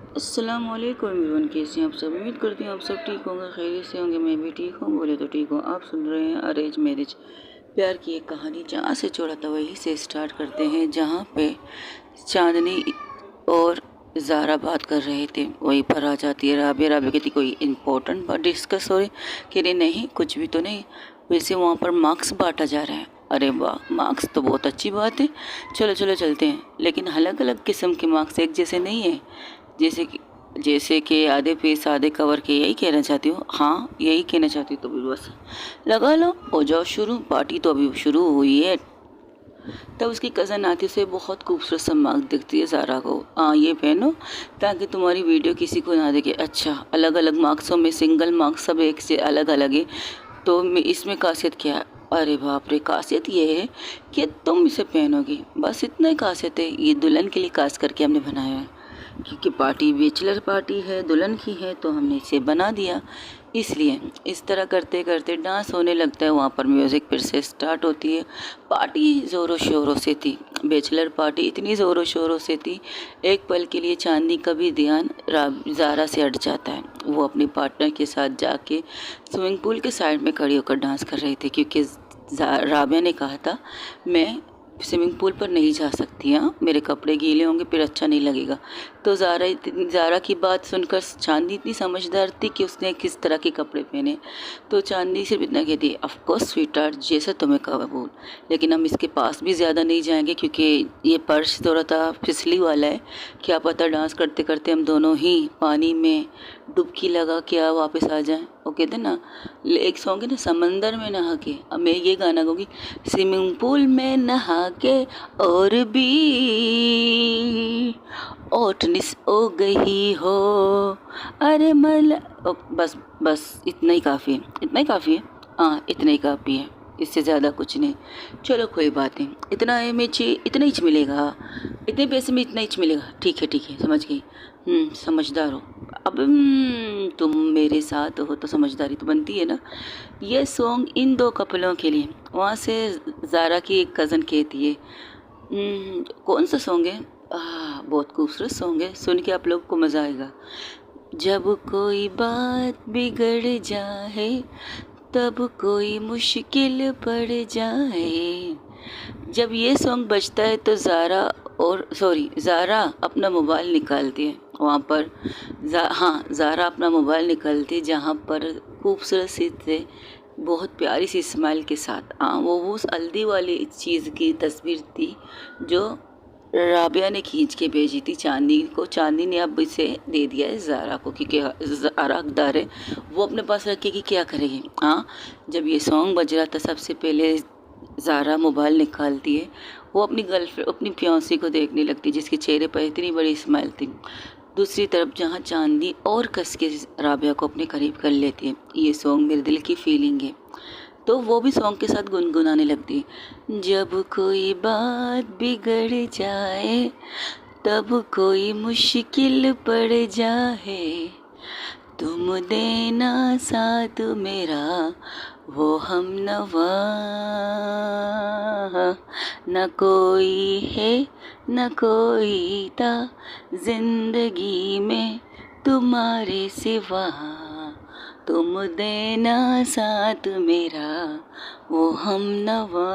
अस्सलामुअलैकुम एवरीवन, कैसे हैं आप सब। उम्मीद करती हूँ आप सब ठीक होंगे, खैरियत से होंगे। मैं भी ठीक हूँ, बोले तो ठीक हूँ। आप सुन रहे हैं अरेंज मैरिज, प्यार की एक कहानी। जहाँ से छोड़ा था वहीं से स्टार्ट करते हैं, जहाँ पे चांदनी और ज़ारा बात कर रहे थे वहीं पर आ जाती है राबिया। राबिया कहती कोई इम्पोर्टेंट बात डिस्कस हो रही। कह रही नहीं, कुछ भी तो नहीं। वैसे वहाँ पर मार्क्स बांटा जा रहा है। अरे वाह, मार्क्स तो बहुत अच्छी बात है, चलो चलो चलते हैं। लेकिन अलग अलग किस्म के मार्क्स, एक जैसे नहीं है। जैसे कि आधे पेज आधे कवर के, यही कहना चाहती हो। हाँ, यही कहना चाहती हो तो भी बस लगा लो, हो जाओ शुरू। पार्टी तो अभी शुरू हुई है। तब उसकी कज़न आती, उसे बहुत खूबसूरत सा मार्क दिखती है ज़ारा को। हाँ, ये पहनो ताकि तुम्हारी वीडियो किसी को ना देखे। अच्छा, अलग अलग मार्क्सों में सिंगल मार्क्स सब एक से अलग अलग है, तो इसमें खासियत क्या है। अरे बाप रे, खासियत ये है कि तुम इसे पहनोगी, बस इतना ही खासियत है। ये दुल्हन के लिए खास करके हमने बनाया है, क्योंकि पार्टी बैचलर पार्टी है, दुल्हन की है, तो हमने इसे बना दिया। इसलिए इस तरह करते करते डांस होने लगता है। वहाँ पर म्यूज़िक फिर से स्टार्ट होती है। पार्टी ज़ोरों शोरों से थी, बैचलर पार्टी इतनी ज़ोरों शोरों से थी। एक पल के लिए चांदनी का भी ध्यान ज़ारा से हट जाता है। वो अपने पार्टनर के साथ जाके स्विमिंग पूल के साइड में खड़ी होकर डांस कर रही थी, क्योंकि राबिया ने कहा था मैं स्विमिंग पूल पर नहीं जा सकती। हाँ, मेरे कपड़े गीले होंगे, फिर अच्छा नहीं लगेगा। तो ज़ारा की बात सुनकर चांदनी इतनी समझदार थी कि उसने किस तरह के कपड़े पहने। तो चांदनी सिर्फ इतना कहती है, ऑफ कोर्स स्वीटहार्ट, जैसा तुम्हें कबूल, लेकिन हम इसके पास भी ज़्यादा नहीं जाएंगे, क्योंकि ये पर्स थोड़ा सा फिसली वाला है। क्या पता डांस करते करते हम दोनों ही पानी में डुबकी लगा के वापस आ जाएं। वो कहते ना, एक सॉन्ग है ना, समंदर में नहा के। अब मैं ये गाना गाऊंगी, स्विमिंग पूल में नहा के और भी ओटनिस हो गई हो। अरे बस बस इतना ही काफ़ी है, इतना ही काफ़ी है। हाँ, इतना ही काफ़ी है, इससे ज़्यादा कुछ नहीं। चलो कोई बात नहीं, इतना है में इतना ही मिलेगा, इतने पैसे में इतना ही मिलेगा। ठीक है ठीक है, समझ गई। समझदार हो। अब तुम मेरे साथ हो तो समझदारी तो बनती है ना। ये सॉन्ग इन दो कपलों के लिए। वहाँ से ज़ारा की एक कज़न कहती है, कौन सा सॉन्ग है। बहुत खूबसूरत सॉन्ग है, सुन के आप लोग को मज़ा आएगा। जब कोई बात बिगड़ जाए, तब कोई मुश्किल पड़ जाए। जब ये सॉन्ग बजता है तो ज़ारा अपना मोबाइल निकालती है। वहाँ पर ज़ारा अपना मोबाइल निकालती है, जहाँ पर खूबसूरत सी थे, बहुत प्यारी सी स्माइल के साथ। हाँ, वो उस हल्दी वाली चीज़ की तस्वीर थी जो राबिया ने खींच के भेजी थी चांदनी को। चांदनी ने अब इसे दे दिया है ज़ारा को, क्योंकि ज़ारा हकदार है, वो अपने पास रखेगी, क्या करेगी। हाँ, जब ये सॉन्ग बज रहा था, सबसे पहले ज़ारा मोबाइल निकालती है। वो अपनी गर्लफ्रेंड, अपनी फियांसी को देखने लगती, जिसके चेहरे पर इतनी बड़ी स्माइल थी। दूसरी तरफ जहाँ चांदनी और कस के राबिया को अपने करीब कर लेती है। ये सॉन्ग मेरे दिल की फीलिंग है, तो वो भी सॉन्ग के साथ गुनगुनाने लगती है। जब कोई बात बिगड़ जाए, तब कोई मुश्किल पड़ जाए, तुम देना साथ मेरा वो हमनवा। न कोई है न कोई था जिंदगी में तुम्हारे सिवा, तुम देना साथ मेरा वो हमनवा।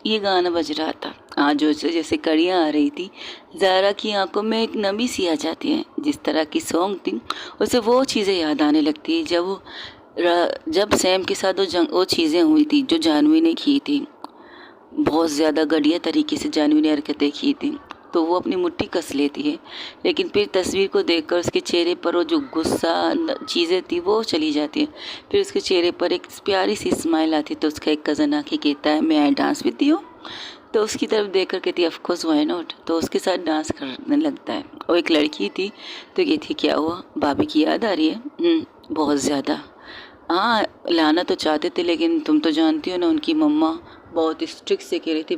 ये गाना बज रहा था। आज जैसे कड़ियाँ आ रही थी, ज़ारा की आंखों में एक नमी सी आ जाती है। जिस तरह की सॉन्ग थी, उसे वो चीज़ें याद आने लगती है जब सैम के साथ वो चीज़ें हुई थी जो जानवी ने की थी। बहुत ज़्यादा घटिया तरीके से जानवी ने हरकतें की थी, तो वो अपनी मुट्ठी कस लेती है। लेकिन फिर तस्वीर को देखकर उसके चेहरे पर वो जो गुस्सा चीज़ें थी वो चली जाती है। फिर उसके चेहरे पर एक प्यारी सी स्माइल आती है। तो उसका एक कज़न आके कहता है, मैं डांस विद यू। तो उसकी तरफ देखकर कहती है, ऑफ कोर्स व्हाई नॉट। तो उसके साथ डांस करने लगता है। और एक लड़की थी, तो कहती, क्या हुआ, भाभी की याद आ रही है। बहुत ज़्यादा। हाँ, लाना तो चाहते थे, लेकिन तुम तो जानती हो ना, उनकी मम्मा बहुत स्ट्रिक्ट से कह रही थी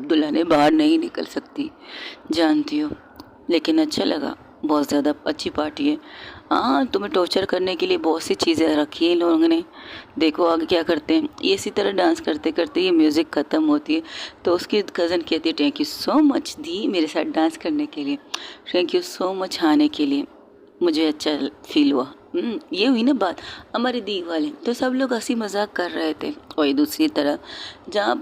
दुल्हनें बाहर नहीं निकल सकती, जानती हो। लेकिन अच्छा लगा, बहुत ज़्यादा अच्छी पार्टी है। हाँ, तुम्हें टॉर्चर करने के लिए बहुत सी चीज़ें रखी है इन लोगों ने। देखो आगे क्या करते हैं। ये इसी तरह डांस करते करते ये म्यूज़िक ख़त्म होती है तो उसकी कज़न कहती है थैंक यू सो मच दी मेरे साथ डांस करने के लिए, थैंक यू सो मच आने के लिए, मुझे अच्छा फील हुआ। ये हुई ना बात हमारी दी वाले। तो सब लोग हंसी मजाक कर रहे थे। और दूसरी तरफ जहाँ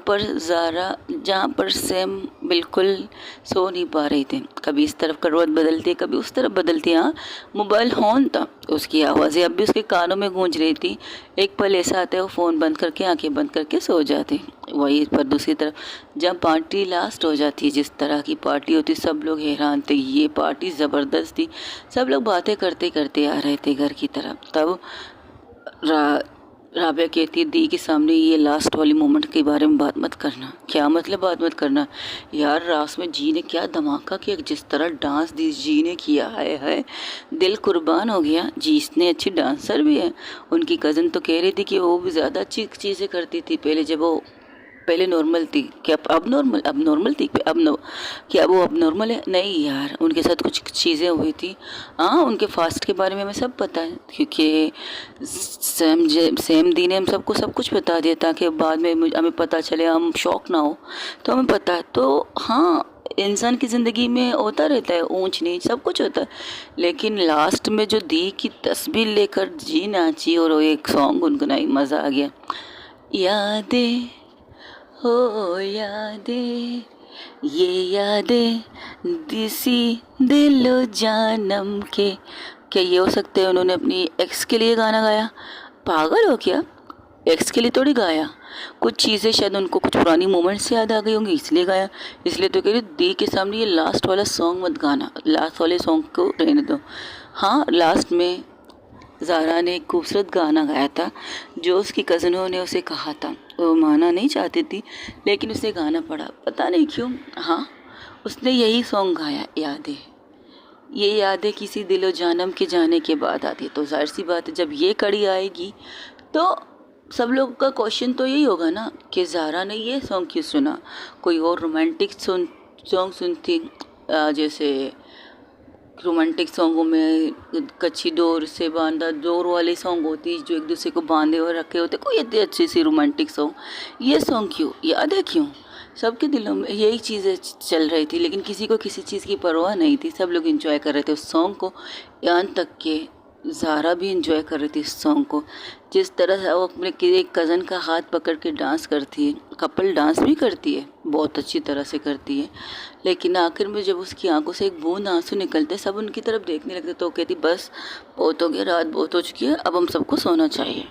पर सैम बिल्कुल सो नहीं पा रही थी, कभी इस तरफ करवट बदलती कभी उस तरफ बदलती। हाँ, मोबाइल हॉर्न था, उसकी आवाज़ें अब भी उसके कानों में गूंज रही थी। एक पल ऐसा आता है वो फ़ोन बंद करके आंखें बंद करके सो जाती। वही पर दूसरी तरफ जब पार्टी लास्ट हो जाती, जिस तरह की पार्टी होती सब लोग हैरान थे, ये पार्टी ज़बरदस्त थी। सब लोग बातें करते करते आ रहे थे घर की तरफ। तब राबिया कहती दी के सामने ये लास्ट वाली मोमेंट के बारे में बात मत करना। क्या मतलब बात मत करना यार, रास में जी ने क्या धमाका किया, जिस तरह डांस दी जी ने किया है दिल कुर्बान हो गया। जी इतनी अच्छी डांसर भी है। उनकी कज़न तो कह रही थी कि वो भी ज़्यादा अच्छी चीज़ें करती थी पहले, जब वो पहले नॉर्मल थी। क्या अब नॉर्मल थी क्या वो अब नॉर्मल है? नहीं यार, उनके साथ कुछ चीज़ें हुई थी। हाँ, उनके फास्ट के बारे में हमें सब पता है क्योंकि सेम दी ने हम सबको सब कुछ बता दिया ताकि बाद में हमें पता चले, हम शौक ना हो। तो हमें पता है। तो हाँ, इंसान की ज़िंदगी में होता रहता है ऊंच नीच, सब कुछ होता है। लेकिन लास्ट में जो दी की तस्वीर लेकर जी नाची और वो एक सॉन्ग गुनगुनाई, मज़ा आ गया। यादें हो यादें, ये यादें दिसी दिलो जानम के। क्या ये हो सकता है उन्होंने अपनी एक्स के लिए गाना गाया? पागल हो क्या, एक्स के लिए थोड़ी गाया। कुछ चीज़ें शायद उनको कुछ पुरानी मोमेंट्स याद आ गई होंगी इसलिए गाया। इसलिए तो कह रही दी के सामने ये लास्ट वाला सॉन्ग मत गाना, लास्ट वाले सॉन्ग को रहने दो। हाँ, लास्ट में ज़ारा ने एक खूबसूरत गाना गाया था जो उसकी कज़नों ने उसे कहा था। वो माना नहीं चाहती थी लेकिन उसे गाना पड़ा, पता नहीं क्यों। हाँ, उसने यही सॉन्ग गाया, यादें। ये यादें किसी दिलो जानम के जाने के बाद आती। तो जाहिर सी बात है जब ये कड़ी आएगी तो सब लोग का क्वेश्चन तो यही होगा ना कि ज़ारा ने ये सॉन्ग क्यों सुना। कोई और रोमांटिक सॉन्ग सुनती, जैसे रोमांटिक सॉन्गों में कच्ची डोर से बांधा, डोर वाले सॉन्ग होती जो एक दूसरे को बांधे हुए रखे होते, कोई इतनी अच्छी सी रोमांटिक सॉन्ग। ये सॉन्ग क्यों, याद है क्यों? सबके दिलों में यही चीज़ें चल रही थी लेकिन किसी को किसी चीज़ की परवाह नहीं थी। सब लोग एंजॉय कर रहे थे उस सॉन्ग को, यहाँ तक के ज़ारा भी इंजॉय कर रही थी इस सॉन्ग को। जिस तरह से वो अपने एक कज़न का हाथ पकड़ के डांस करती है, कपल डांस भी करती है, बहुत अच्छी तरह से करती है। लेकिन आखिर में जब उसकी आंखों से एक बूंद आंसू निकलते सब उनकी तरफ देखने लगते तो कहती बस बहुत हो गया, रात बहुत हो चुकी है, अब हम सबको सोना चाहिए।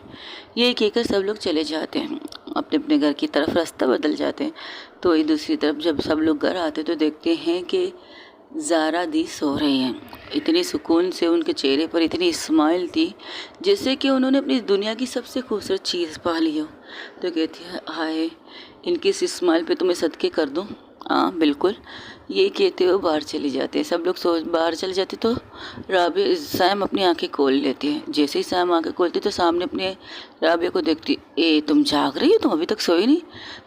ये कहकर सब लोग चले जाते हैं, अपने अपने घर की तरफ रास्ता बदल जाते हैं। तो एक दूसरी तरफ जब सब लोग घर आते तो देखते हैं कि ज़ारा दी सो रही हैं। इतनी सुकून से उनके चेहरे पर इतनी स्माइल थी जैसे कि उन्होंने अपनी दुनिया की सबसे खूबसूरत चीज़ पा ली हो। तो कहती है हाय, इनकी इस स्माइल पे तुम्हें सदके कर दूँ। हाँ बिल्कुल, ये कहते हुए बाहर चले जाते हैं। सब लोग बाहर चले जाते तो राबिया सैम अपनी आंखें खोल लेती है। जैसे ही सैम आंखें खोलती तो सामने अपने राबिया को देखती, ए तुम जाग रही हो, तुम अभी तक सोई नहीं,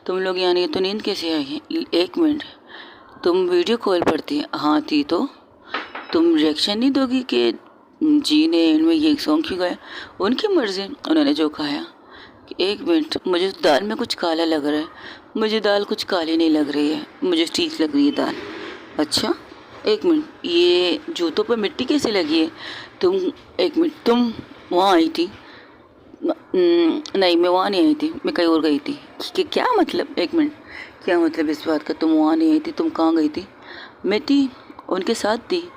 तुम लोग यहाँ नहीं तो नींद कैसे आई है? एक मिनट, तुम वीडियो कॉल पढ़ती है? हाँ थी, तो तुम रिएक्शन नहीं दोगी कि जी ने इनमें ये सॉन्ग क्यों गाया? उनकी मर्जी, उन्होंने जो कहा। एक मिनट, मुझे दाल में कुछ काला लग रहा है। मुझे दाल कुछ काली नहीं लग रही है, मुझे ठीक लग रही है दाल। अच्छा एक मिनट, ये जूतों पर मिट्टी कैसे लगी है? तुम एक मिनट, तुम वहाँ आई थी? नहीं मैं वहाँ नहीं आई थी, मैं कहीं और गई थी। क्या मतलब? एक मिनट, क्या मतलब इस बात का? तुम वहाँ नहीं आई थी, तुम कहाँ गई थी? मैं थी, उनके साथ थी।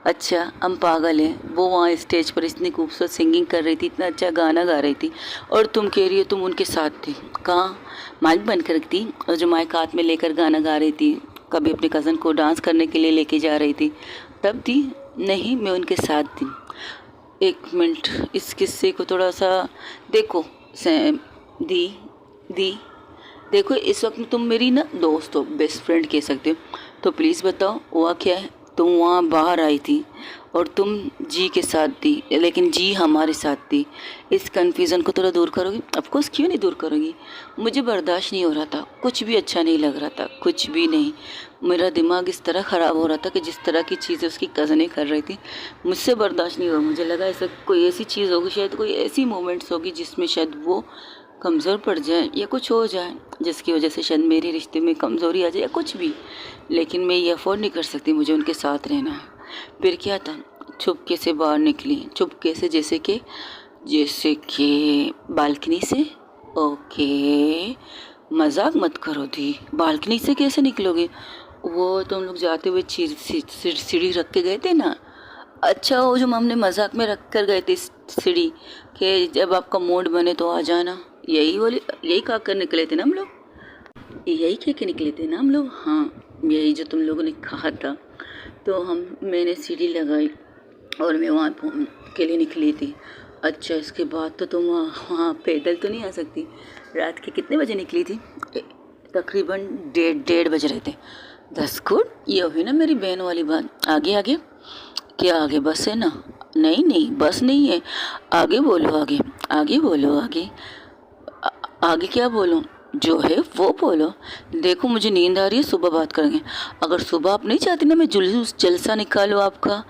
अच्छा हम पागल हैं, वो वहाँ स्टेज पर इतनी खूबसूरत सिंगिंग कर रही थी, इतना अच्छा गाना गा रही थी और तुम कह रही हो तुम उनके साथ थी? कहाँ? माइक बन कर थी और जो माइक हाथ में लेकर गाना गा रही थी, कभी अपने कज़न को डांस करने के लिए लेके जा रही थी, तब थी? नहीं मैं उनके साथ थी। एक मिनट, इस किस्से को थोड़ा सा देखो सैम, दी देखो, इस वक्त तुम मेरी ना दोस्त हो, बेस्ट फ्रेंड कह सकते हो, तो प्लीज़ बताओ हुआ क्या है? तुम वहाँ बाहर आई थी और तुम जी के साथ थी, लेकिन जी हमारे साथ थी। इस कन्फ्यूज़न को थोड़ा दूर करोगी? ऑफकोर्स, क्यों नहीं दूर करोगी। मुझे बर्दाश्त नहीं हो रहा था, कुछ भी अच्छा नहीं लग रहा था, कुछ भी नहीं। मेरा दिमाग इस तरह ख़राब हो रहा था कि जिस तरह की चीज़ें उसकी कज़नें कर रही थी, मुझसे बर्दाश्त नहीं हुआ। मुझे लगा ऐसा कोई ऐसी चीज़ होगी, शायद कोई ऐसी मोमेंट्स होगी जिसमें शायद वो कमज़ोर पड़ जाए या कुछ हो जाए, जिसकी वजह से शायद मेरे रिश्ते में कमज़ोरी आ जाए या कुछ भी। लेकिन मैं ये अफोर्ड नहीं कर सकती, मुझे उनके साथ रहना है। फिर क्या था, चुपके से बाहर निकली, चुपके से, जैसे कि बालकनी से। ओके, मजाक मत करो दी, बालकनी से कैसे निकलोगे? वो तुम लोग जाते हुए सीढ़ी रख के गए थे ना। अच्छा, वो जो हमने मजाक में रख कर गए थे सीढ़ी, कि जब आपका मूड बने तो आ जाना, यही कहा कर निकले थे ना हम लोग, यही कह के निकले थे ना हम लोग। हाँ, यही जो तुम लोगों ने कहा था। तो मैंने सीढ़ी लगाई और मैं वहाँ के लिए निकली थी। अच्छा, इसके बाद तो तुम वहाँ पैदल तो नहीं आ सकती। रात के कितने बजे निकली थी? तकरीबन डेढ़ बज रहे थे। 10 गुड, ये हुई ना मेरी बहन वाली बात। आगे आगे क्या आगे? बस है ना? नहीं, बस नहीं है। आगे बोलो, आगे बोलो, आगे क्या बोलो? जो है वो बोलो। देखो, मुझे नींद आ रही है, सुबह बात करेंगे। अगर सुबह आप नहीं चाहती ना मैं जुलूस जलसा निकालो आपका,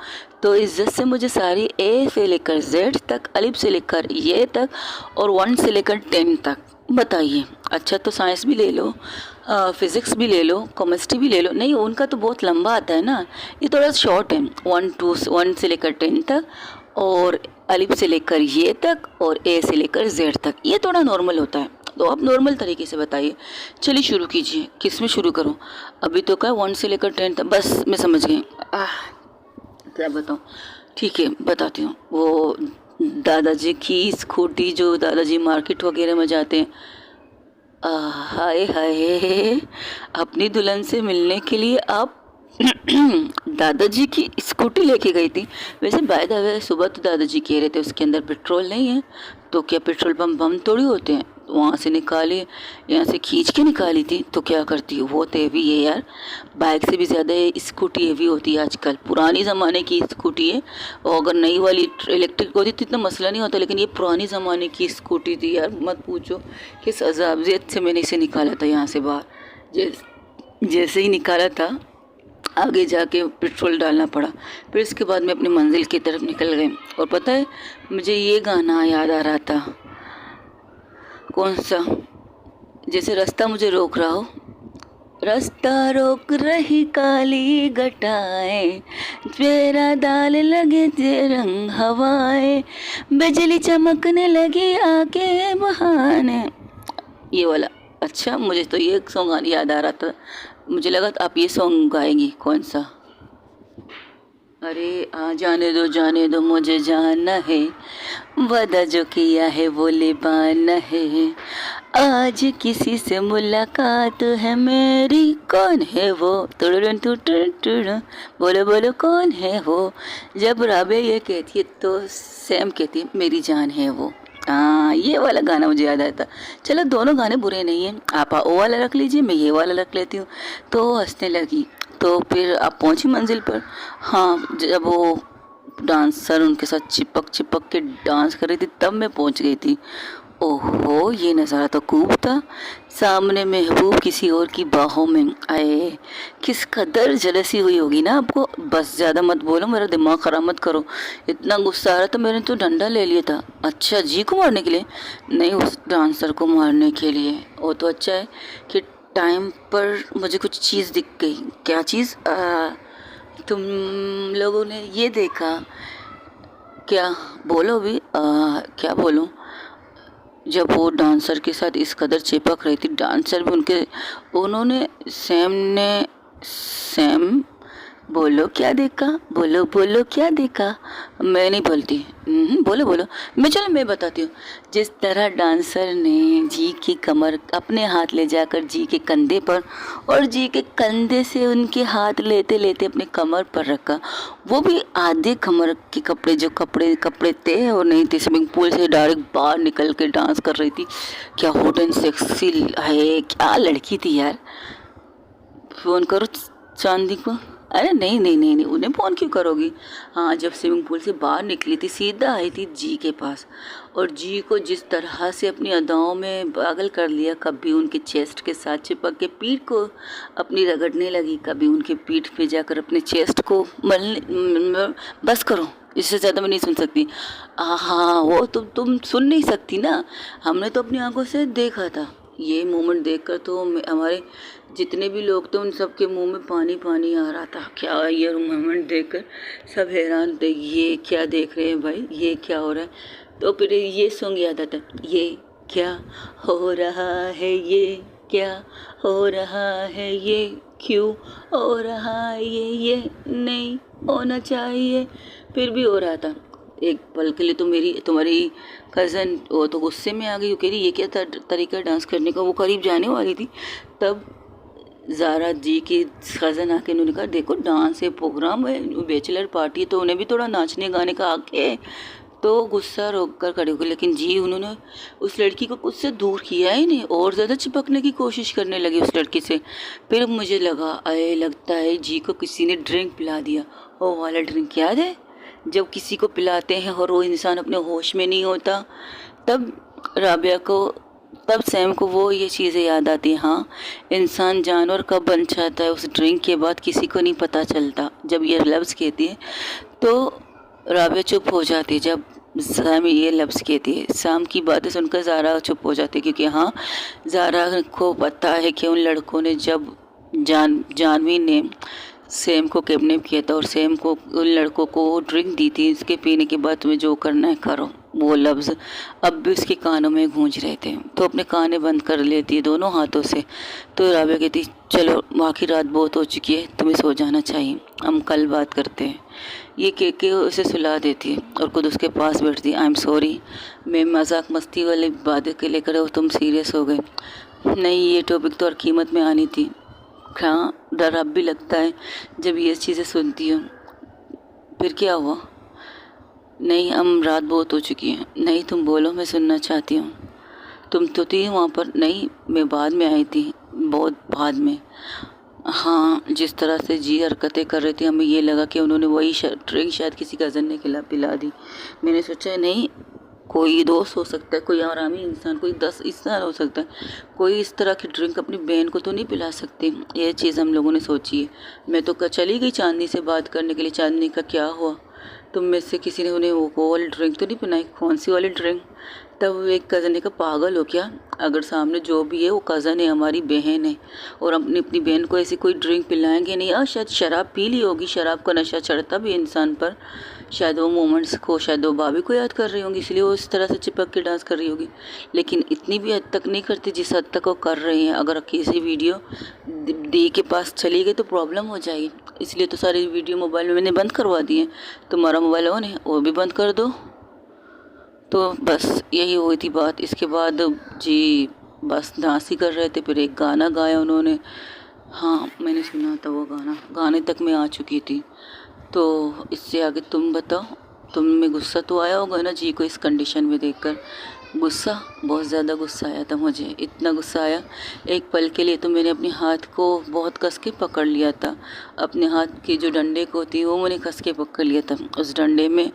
तो इज्जत से मुझे सारी ए से लेकर जेड तक, अलिफ से लेकर ये तक और 1 से लेकर 10 तक बताइए। अच्छा, तो साइंस भी ले लो, फिज़िक्स भी ले लो, केमिस्ट्री भी ले लो। नहीं, उनका तो बहुत लंबा आता है ना, ये थोड़ा शॉर्ट है। 1 से लेकर 10 तक और अलिफ से लेकर ये तक और ए से लेकर जेड तक, ये थोड़ा नॉर्मल होता है। तो आप नॉर्मल तरीके से बताइए। चलिए शुरू कीजिए, किस में शुरू करूं? अभी तो क्या 1 से लेकर 10 तक, बस मैं समझ गई। क्या बताऊं? ठीक है, बताती हूँ। वो दादाजी की स्कूटी, जो दादाजी मार्केट वगैरह में जाते हैं, हाय हाय, अपनी दुल्हन से मिलने के लिए आप दादाजी की स्कूटी लेके गई थी। वैसे बाय द वे, सुबह तो दादाजी कह रहे थे उसके अंदर पेट्रोल नहीं है, तो क्या पेट्रोल पंप बम थोड़ी होते हैं? वहाँ से निकाली, यहाँ से खींच के निकाली थी, तो क्या करती हो? वो तो हेवी है यार, बाइक से भी ज़्यादा स्कूटी हेवी होती है आजकल। पुरानी ज़माने की स्कूटी है, और अगर नई वाली इलेक्ट्रिक होती तो इतना मसला नहीं होता, लेकिन ये पुरानी ज़माने की स्कूटी थी यार, मत पूछो किस अजाबियत से मैंने इसे निकाला था यहाँ से बाहर। जैसे ही निकाला था, आगे जाके पेट्रोल डालना पड़ा। फिर इसके बाद मैं अपनी मंजिल की तरफ निकल गई। और पता है, मुझे ये गाना याद आ रहा था। कौन सा? जैसे रास्ता मुझे रोक रहा हो, रास्ता रोक रही काली घटाएं, तेरा दाल लगे ते रंग हवाएं, बिजली चमकने लगी आके बहाने, ये वाला। अच्छा, मुझे तो ये सॉन्ग याद आ रहा था, मुझे लगा आप ये सॉन्ग गाएंगी। कौन सा? अरे जाने दो मुझे जानना है, वादा जो किया है वो निभाना है, आज किसी से मुलाकात है मेरी, कौन है वो? बोलो बोलो कौन है वो? जब राबे ये कहती है तो सैम कहती है मेरी जान है वो। ये वाला गाना मुझे याद आया था। चलो, दोनों गाने बुरे नहीं हैं, आप वो वाला रख लीजिए, मैं ये वाला रख लेती हूँ। तो हंसने लगी। तो फिर आप पहुंची मंजिल पर। हाँ, जब वो डांसर उनके साथ चिपक के डांस कर रही थी, तब मैं पहुंच गई थी। ओहो, ये नज़ारा तो खूब था। सामने महबूब किसी और की बाहों में आए। किस कदर जलसी हुई होगी ना आपको। बस ज़्यादा मत बोलो, मेरा दिमाग ख़राब मत करो। इतना गुस्सा आ रहा था, मैंने तो डंडा ले लिया था। अच्छा, जी को मारने के लिए? नहीं, उस डांसर को मारने के लिए। वो तो अच्छा है कि टाइम पर मुझे कुछ चीज़ दिख गई। क्या चीज़? तुम लोगों ने ये देखा क्या? बोलो भी। क्या बोलूं? जब वो डांसर के साथ इस कदर चिपक रही थी, डांसर भी उन्होंने सैम बोलो क्या देखा? बोलो क्या देखा? मैं नहीं बोलती। बोलो। मैं बताती हूँ। जिस तरह डांसर ने जी की कमर अपने हाथ ले जाकर जी के कंधे पर, और जी के कंधे से उनके हाथ लेते लेते अपने कमर पर रखा, वो भी आधे कमर के कपड़े, जो कपड़े थे और नहीं थे, स्विमिंग पूल से डायरेक्ट बाहर निकल के डांस कर रही थी। क्या हॉट एंड सेक्सी है, क्या लड़की थी यार। फ़ोन करो चांदी को। अरे नहीं नहीं नहीं नहीं, उन्हें फ़ोन क्यों करोगी? हाँ, जब स्विमिंग पूल से बाहर निकली थी सीधा आई थी जी के पास, और जी को जिस तरह से अपनी अदाओं में पागल कर लिया, कभी उनके चेस्ट के साथ चिपक के पीठ को अपनी रगड़ने लगी, कभी उनके पीठ पे जाकर अपने चेस्ट को बस करो, इससे ज़्यादा मैं नहीं सुन सकती। हाँ, वो तुम सुन नहीं सकती ना, हमने तो अपनी आंखों से देखा था। ये मोमेंट देखकर तो हमारे जितने भी लोग थे उन सब के मुंह में पानी पानी आ रहा था। क्या ये मोमेंट देखकर सब हैरान थे, ये क्या देख रहे हैं भाई, ये क्या हो रहा है। तो फिर ये सॉन्ग याद आता, ये क्या हो रहा है, ये क्या हो रहा है, ये क्यों हो रहा है, ये नहीं होना चाहिए, फिर भी हो रहा था। एक पल के लिए तो तुम्हारी कज़न वो तो गुस्से में आ गई, वो कह रही ये क्या तरीका डांस करने का। वो करीब जाने वाली थी, तब ज़ारा जी की कज़न आके उन्होंने कहा देखो डांस है, प्रोग्राम है, बैचलर पार्टी है, तो उन्हें भी थोड़ा नाचने गाने का हक है। तो गुस्सा रोक कर खड़े हो गए, लेकिन जी उन्होंने उस लड़की को खुद से दूर किया ही नहीं, और ज़्यादा चिपकने की कोशिश करने लगी उस लड़की से। फिर मुझे लगता है जी को किसी ने ड्रिंक पिला दिया। वो वाला ड्रिंक याद है जब किसी को पिलाते हैं और वो इंसान अपने होश में नहीं होता, तब राबिया को तब सैम को वो ये चीज़ें याद आती हैं। हाँ, इंसान जानवर कब बन जाता है उस ड्रिंक के बाद किसी को नहीं पता चलता। जब ये लफ्ज़ कहती है तो राबिया चुप हो जाती है, जब सैम ये लफ्ज़ कहती है। सैम की बातें सुनकर ज़ारा चुप हो जाती है, क्योंकि हाँ, ज़ारा को पता है कि उन लड़कों ने जब जानवी ने सैम को किडनैप किया था और सैम को उन लड़कों को ड्रिंक दी थी, इसके पीने के बाद तुम्हें जो करना है करो, वो लफ्ज़ अब भी उसके कानों में गूंज रहे थे। तो अपने काने बंद कर लेती है दोनों हाथों से। तो राबिया कहती चलो बाकी रात बहुत हो चुकी है, तुम्हें सो जाना चाहिए, हम कल बात करते हैं। ये कह के उसे सुला देती है और खुद उसके पास बैठती है। आई एम सॉरी, मैं मजाक मस्ती वाली बातें के लेकर और तुम सीरियस हो गए। नहीं, ये टॉपिक तो और कीमत में आनी थी। हाँ, डर अब भी लगता है जब ये चीज़ें सुनती हूँ। फिर क्या हुआ? नहीं, हम रात बहुत हो चुकी है। नहीं, तुम बोलो, मैं सुनना चाहती हूँ। तुम तो थी वहाँ पर? नहीं, मैं बाद में आई थी, बहुत बाद में। हाँ, जिस तरह से जी हरकतें कर रही थी, हमें ये लगा कि उन्होंने वही ड्रिंक शायद किसी कज़न ने पिला दी। मैंने सोचा नहीं, कोई दोस्त हो सकता है, कोई आरामी इंसान, कोई 10 इंसान हो सकता है, कोई इस तरह की ड्रिंक अपनी बहन को तो नहीं पिला सकती। ये चीज़ हम लोगों ने सोची है। मैं तो चली गई चांदनी से बात करने के लिए। चांदनी का क्या हुआ? तुम में से किसी ने उन्हें वो वाली ड्रिंक तो नहीं पिलाई? कौन सी वाली ड्रिंक? तब एक कज़न ने कहा पागल हो क्या, अगर सामने जो भी है वो कज़न है, हमारी बहन है, और अपनी बहन को ऐसी कोई ड्रिंक पिलाएंगे नहीं। शायद शराब पी ली होगी, शराब का नशा चढ़ता भी इंसान पर, शायद वो मोमेंट्स को, शायद वो भाभी को याद कर रही होंगी, इसलिए वो इस तरह से चिपक के डांस कर रही होगी। लेकिन इतनी भी हद तक नहीं करती जिस हद तक वो कर रही हैं। अगर किसी वीडियो दी के पास चली गई तो प्रॉब्लम हो जाएगी, इसलिए तो सारी वीडियो मोबाइल में मैंने बंद करवा दी है। तुम्हारा मोबाइल ऑन है, वो भी बंद कर दो। तो बस यही हुई थी बात। इसके बाद जी बस डांस ही कर रहे थे, फिर एक गाना गाया उन्होंने। हाँ, मैंने सुना था वो गाना, गाने तक मैं आ चुकी थी। तो इससे आगे तुम बताओ, तुम में गुस्सा तो आया होगा ना जी को इस कंडीशन में देखकर? गुस्सा, बहुत ज़्यादा गुस्सा आया था मुझे। इतना गुस्सा आया, एक पल के लिए तो मैंने अपने हाथ को बहुत कस के पकड़ लिया था। अपने हाथ की जो डंडे को थी वो मैंने कस के पकड़ लिया था। उस डंडे में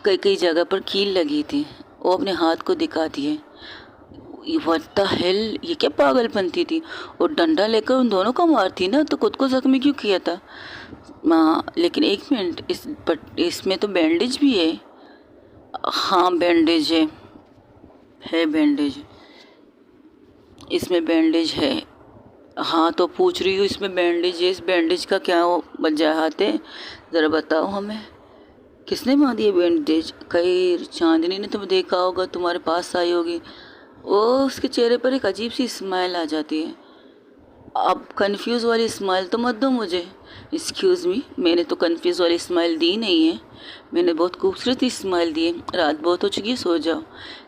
कई कई जगह पर कील लगी थी, वो अपने हाथ को दिखाती है। व्हाट द हेल, ये क्या पागलपंती थी? और डंडा लेकर उन दोनों को मारती ना, तो खुद को जख्मी क्यों किया था? हाँ, लेकिन एक मिनट, इसमें तो बैंडेज भी है। हाँ, बैंडेज है बैंडेज, इसमें बैंडेज है। हाँ, तो पूछ रही हूँ इसमें बैंडेज है, इस बैंडेज का क्या वजह है, ज़रा बताओ हमें। किसने बांधी है बैंडेज? कहीं चांदनी ने तुम्हें देखा होगा, तुम्हारे पास आई होगी, वो उसके चेहरे पर एक अजीब सी स्माइल आ जाती है। अब कंफ्यूज वाली स्माइल तो मत दो मुझे। एक्सक्यूज़ मी, मैंने तो कंफ्यूज वाली स्माइल दी नहीं है, मैंने बहुत खूबसूरत स्माइल दी है। रात बहुत हो चुकी है, सो जाओ।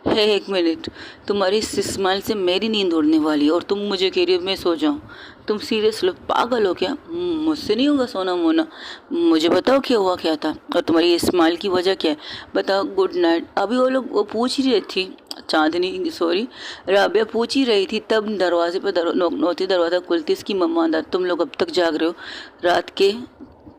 है, एक मिनट, तुम्हारी इस स्माइल से मेरी नींद उड़ने वाली है और तुम मुझे कह रही हो मैं सो जाऊँ? तुम सीरियस लो, पागल हो क्या? मुझसे नहीं होगा सोना मोना। मुझे बताओ क्या हुआ, क्या था, और तुम्हारी स्माइल की वजह क्या है, बताओ। Good night. अभी वो लोग वो पूछ ही रही थी, चांदनी सॉरी राबिया पूछ ही रही थी, तब दरवाजे पर नोक नोती, दरवाज़ा खुलती, इसकी मम्मा अंदर, तुम लोग अब तक जाग रहे हो? रात के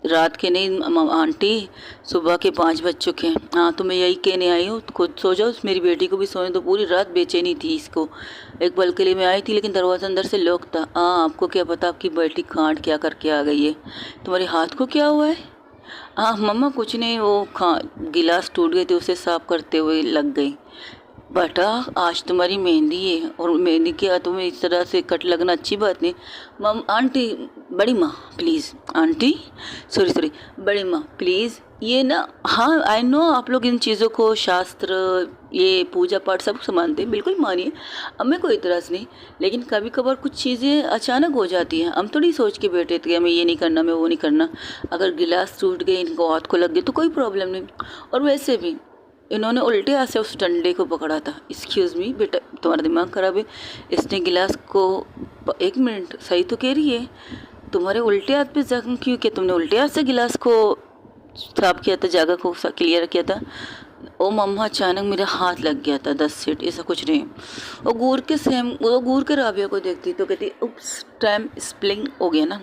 रात के नहीं आंटी, सुबह के 5 बज चुके हैं। हाँ तो मैं यही कहने आई हूँ, खुद सो जाओ, मेरी बेटी को भी सोने दो। पूरी रात बेचैनी थी इसको। एक पल के लिए मैं आई थी लेकिन दरवाज़ा अंदर से लॉक था। हाँ आपको क्या पता आपकी बेटी कांड क्या करके आ गई है। तुम्हारे हाथ को क्या हुआ है? हाँ मम्मा कुछ नहीं, वो गिलास टूट गए थे, उसे साफ करते हुए लग गई। बेटा आज तुम्हारी मेहंदी है और मेहंदी के हाथों में इस तरह से कट लगना अच्छी बात नहीं। मम आंटी, बड़ी माँ प्लीज़, आंटी सॉरी बड़ी माँ प्लीज़, ये ना, हाँ आई नो आप लोग इन चीज़ों को, शास्त्र, ये पूजा पाठ सब मानते हैं, बिल्कुल मानिए, अब मैं कोई इतराज़ नहीं। लेकिन कभी कभार कुछ चीज़ें अचानक हो जाती हैं, हम थोड़ी सोच के बैठे थे हमें ये नहीं करना, मैं वो नहीं करना। अगर गिलास टूट गए, इनको हाथ को लग गए तो कोई प्रॉब्लम नहीं। और वैसे भी इन्होंने उल्टे हाथ से उस डंडे को पकड़ा था। एक्सक्यूज़ मी बेटा, तुम्हारा दिमाग ख़राब है। इसने गिलास को, एक मिनट, सही तो कह रही है, तुम्हारे उल्टे हाथ पे जख्म क्यों किया? तुमने उल्टे हाथ से गिलास को साफ किया था, जगह को क्लियर किया था? ओ मम्मा अचानक मेरा हाथ लग गया था 10 सीट, ऐसा कुछ नहीं। वो घूर के राबिया को देखती तो कहती उप्स, टाइम स्प्लिंग हो गया ना,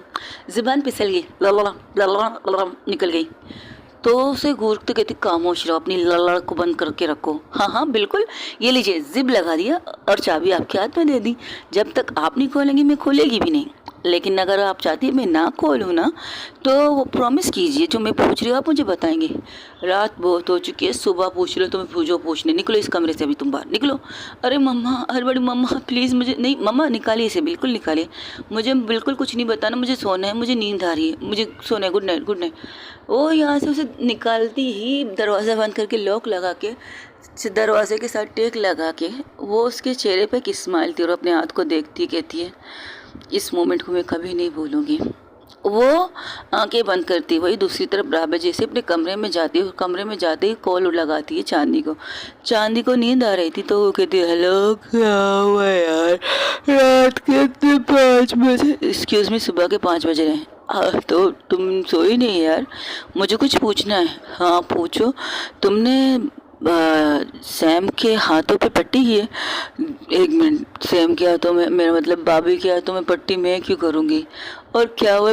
ज़ुबान फिसल गई, ला निकल गई। तो उसे घूरते कहती खामोश रहो, अपनी लड़ को बंद करके रखो। हाँ हाँ बिल्कुल, ये लीजिए, जिप लगा दिया और चाबी आपके हाथ में दे दी। जब तक आप नहीं खोलेंगी मैं खोलेगी भी नहीं। लेकिन अगर आप चाहती है मैं ना खोलूँ ना, तो वो प्रॉमिस कीजिए, जो मैं पूछ रही हूँ आप मुझे बताएंगे। रात बहुत हो चुकी है, सुबह पूछ रहे हो तो मैं पूछो, पूछने निकलो इस कमरे से, अभी तुम बाहर निकलो। अरे मम्मा, अरे बड़ी मम्मा प्लीज़ मुझे नहीं, मम्मा निकालिए इसे, बिल्कुल निकालिए, मुझे बिल्कुल कुछ नहीं बताना, मुझे सोना है, मुझे नींद आ रही है, मुझे सोना है, गुड नाइट गुड नाइट। वो यहाँ से उसे निकालती ही दरवाज़ा बंद करके लॉक लगा के, दरवाजे के साथ टेक लगा के, वो उसके चेहरे पे एक स्माइल थी और अपने हाथ को देखती कहती है, इस मोमेंट को मैं कभी नहीं भूलूंगी। वो आंखें बंद करती वही दूसरी तरफ राबे जैसे अपने कमरे में जाती है। कमरे में जाते ही कॉल लगाती है चांदी को। चांदी को नींद आ रही थी तो वो कहती है, हेलो क्या हुआ यार, रात के 5 बजे, एक्सक्यूज़ मी सुबह के 5 बज रहे हैं। तो तुम सोई नहीं यार, मुझे कुछ पूछना है। हाँ पूछो। तुमने सैम के हाथों पे पट्टी की है? एक मिनट, सैम के हाथों में, मेरा मतलब भाभी के हाथों में पट्टी मैं क्यों करूँगी? और क्या हुआ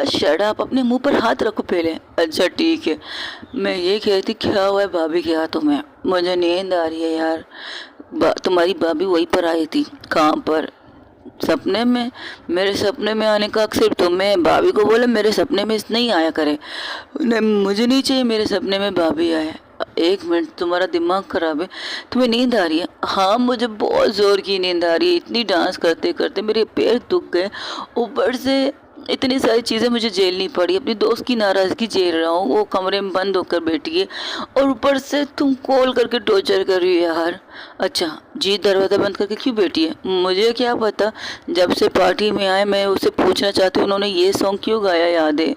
शट अप, अपने मुंह पर हाथ रखो पहले। अच्छा ठीक है, मैं ये कहती क्या हुआ है भाभी के हाथों में? मुझे नींद आ रही है यार। तुम्हारी भाभी वहीं पर आई थी। कहाँ पर? सपने में। मेरे सपने में आने का अक्सर तो मैं भाभी को बोला मेरे सपने में नहीं आया करे। नहीं मुझे नहीं चाहिए मेरे सपने में भाभी आए। एक मिनट, तुम्हारा दिमाग खराब है? तुम्हें नींद आ रही है? हाँ मुझे बहुत ज़ोर की नींद आ रही है। इतनी डांस करते करते मेरे पैर दुख गए, ऊपर से इतनी सारी चीज़ें मुझे झेलनी पड़ी। अपनी दोस्त की नाराज़गी झेल रहा हूँ, वो कमरे में बंद होकर बैठी है और ऊपर से तुम कॉल करके टॉर्चर कर रही हो यार। अच्छा जी, दरवाज़ा बंद करके क्यों बैठी है? मुझे क्या पता, जब से पार्टी में आए मैं उसे पूछना चाहती हूँ उन्होंने ये सॉन्ग क्यों गाया याद है,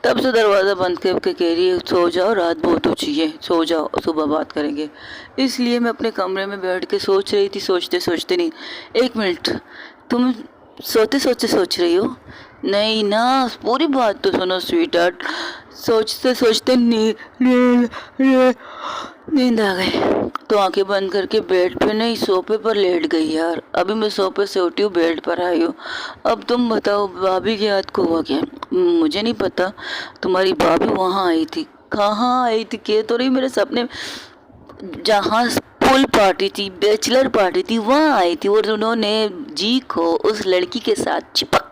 तब से दरवाज़ा बंद करके कह रही है सो जाओ, रात बहुत ऊँची है, सो जाओ, सुबह बात करेंगे। इसलिए मैं अपने कमरे में बैठ के सोच रही थी, सोचते सोचते नहीं। एक मिनट, तुम सोते सोचते सोच रही हो? नहीं ना, पूरी बात तो सुनो स्वीट हार्ट। सोचते सोचते नींद आ गई तो आंखें बंद करके बेड पे नहीं सोफे पर लेट गई यार। अभी मैं सोफे से उठी हूँ, बेड पर आई हूँ। अब तुम बताओ भाभी के हाथ को हुआ क्या? मुझे नहीं पता। तुम्हारी भाभी वहाँ आई थी। कहाँ आई थी? कह तो रही मेरे सपने, जहाँ पूल पार्टी थी, बैचलर पार्टी थी, वहाँ आई थी और उन्होंने जी को उस लड़की के साथ चिपक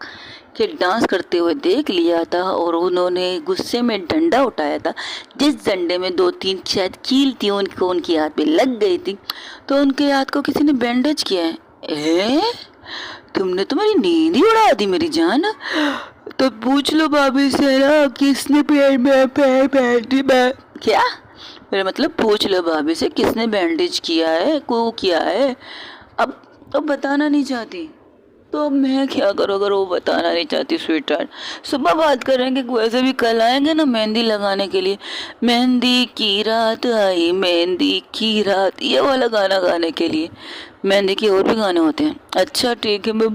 के डांस करते हुए देख लिया था और उन्होंने गुस्से में डंडा उठाया था, जिस डंडे में 2-3 शायद कील थी, उनको उनके हाथ पे लग गई थी, तो उनके हाथ को किसी ने बैंडेज किया है। तुमने तुम्हारी नींद ही उड़ा दी मेरी जान। तो पूछ लो भाभी से ना किसने पैर में क्या, मेरा मतलब पूछ लो भाभी से किसने बैंडेज किया है, को किया है। अब बताना नहीं चाहती तो अब मैं क्या करूँ अगर वो बताना नहीं चाहती? स्वीट हार्ट, सुबह बात करेंगे, वैसे भी कल आएंगे ना मेहंदी लगाने के लिए। मेहंदी की रात आई, मेहंदी की रात, ये वाला गाना गाने के लिए। मेहंदी के और भी गाने होते हैं। अच्छा ठीक है, मैं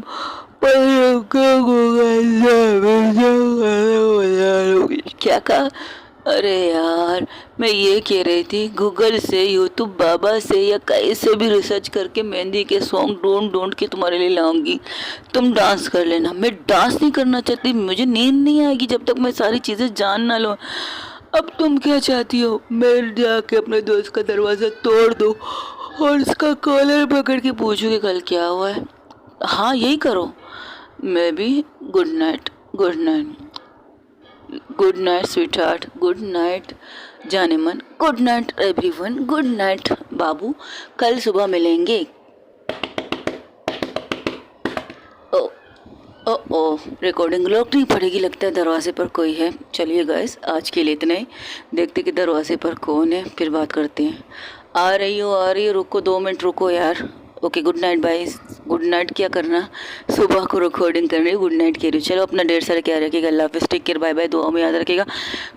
क्या कहा? अरे यार, मैं ये कह रही थी गूगल से, यूट्यूब बाबा से या कहीं से भी रिसर्च करके मेहंदी के सॉन्ग ढूंढ ढूंढ के तुम्हारे लिए लाऊंगी। तुम डांस कर लेना। मैं डांस नहीं करना चाहती, मुझे नींद नहीं आएगी जब तक मैं सारी चीज़ें जान ना लूँ। अब तुम क्या चाहती हो? मैं जाके अपने दोस्त का दरवाज़ा तोड़ दूँ और उसका कॉलर पकड़ के पूछूँ कि कल क्या हुआ है? हाँ, यही करो। मैं भी good night, good night, good night sweetheart, good night जाने मन, good night everyone, good night बाबू, कल सुबह मिलेंगे। ओ ओ ओ, रिकॉर्डिंग रोकनी पड़ेगी, लगता है दरवाजे पर कोई है। चलिए गाइस, आज के लिए इतना ही। देखते कि दरवाजे पर कौन है, फिर बात करते हैं। आ रही हो, रुको 2 मिनट रुको यार। Okay, good night bye. Good night क्या करना, सुबह को रिकॉर्डिंग कर रही हूँ, गुड नाइट कह रही हूँ। चलो, अपना ढेर सारा क्या रखिएगा। अल्लाह हाफिज़, टेक केयर, बाय बाय। दुआ में याद रखिएगा।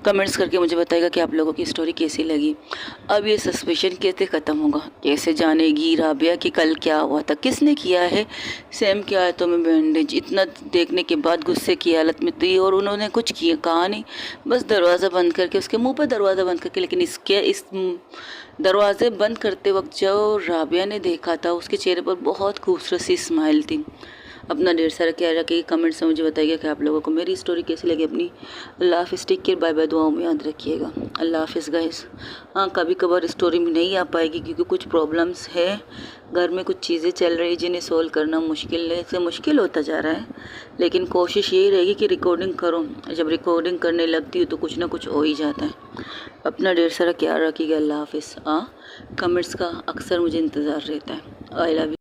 कमेंट्स करके मुझे बताइएगा कि आप लोगों की स्टोरी कैसी लगी। अब ये सस्पेशन कैसे ख़त्म होगा? कैसे जानेगी राबिया कि कल क्या हुआ था, किसने किया है? सेम क्या है तुम्हें बैंडेज? इतना देखने के बाद गुस्से की हालत में थी और उन्होंने कुछ किया कहा नहीं, बस दरवाज़ा बंद करके, उसके मुंह पर दरवाज़ा बंद करके। लेकिन इस दरवाज़े बंद करते वक्त जो राबिया ने देखा था, उसके चेहरे पर बहुत खूबसूरत सी स्माइल थी। अपना ढेर सारा ख्याल रखिए। कमेंट्स में मुझे बताइएगा कि आप लोगों को मेरी स्टोरी कैसी लगी अपनी। अल्लाह हाफिज़, टेक केयर, बाय बाय। दुआओं में याद रखिएगा। अल्लाह हाफिज़ गाइस। हाँ, कभी कभार स्टोरी में नहीं आ पाएगी क्योंकि कुछ प्रॉब्लम्स है घर में, कुछ चीज़ें चल रही जिन्हें सोल्व करना मुश्किल होता जा रहा है। लेकिन कोशिश यही रहेगी कि रिकॉर्डिंग करो। जब रिकॉर्डिंग करने लगती हूँ तो कुछ ना कुछ हो ही जाता है। अपना ढेर सारा ख्याल रखिएगा। अल्लाह हाफिज़। हाँ, कमेंट्स का अक्सर मुझे इंतज़ार रहता है। I love you.